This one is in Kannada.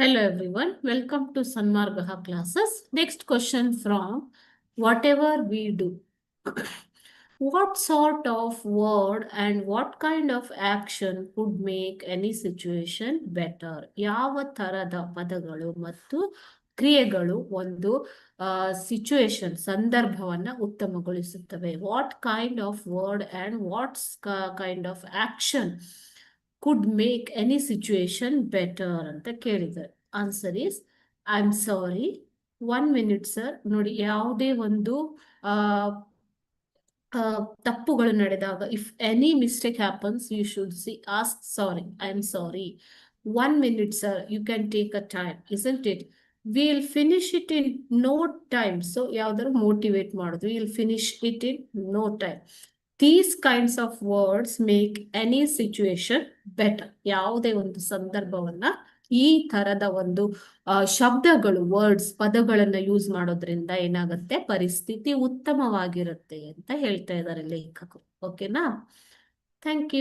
Hello everyone, welcome to Sanmargaha classes. Next question from whatever we do. What sort of word and what kind of action could make any situation better? ಯಾವ ತರದ ಪದಗಳು ಮತ್ತು ಕ್ರಿಯೆಗಳು ಒಂದು ಸಿಚುವೇಶನ್ ಸಂದರ್ಭವನ್ನ ಉತ್ತಮಗೊಳಿಸುತ್ತವೆ? What kind of word and what's kind of action could make any situation better ಅಂತ ಕೇಳಿದ್ದಾರೆ. Answer is I am sorry. 1 minute sir. ನೋಡಿ, ಯಾವುದೇ ಒಂದು ತಪ್ಪುಗಳು ನಡೆದಾಗ, if any mistake happens, you should ask sorry, I am sorry. 1 minute sir, you can take a time, isn't it? Will finish it in no time. So ಯಾವ್ದಾದ್ರು ಮೋಟಿವೇಟ್ ಮಾಡೋದು, will finish it in no time. These kinds of words make any situation better. ಯಾವುದೇ ಒಂದು ಸಂದರ್ಭವನ್ನ ಈ ತರದ ಒಂದು ಶಬ್ದಗಳು, ವರ್ಡ್ಸ್, ಪದಗಳನ್ನ ಯೂಸ್ ಮಾಡೋದ್ರಿಂದ ಏನಾಗುತ್ತೆ, ಪರಿಸ್ಥಿತಿ ಉತ್ತಮವಾಗಿರುತ್ತೆ ಅಂತ ಹೇಳ್ತಾ ಇದ್ದಾರೆ ಲೇಖಕರು. ಓಕೆನಾ? Thank you.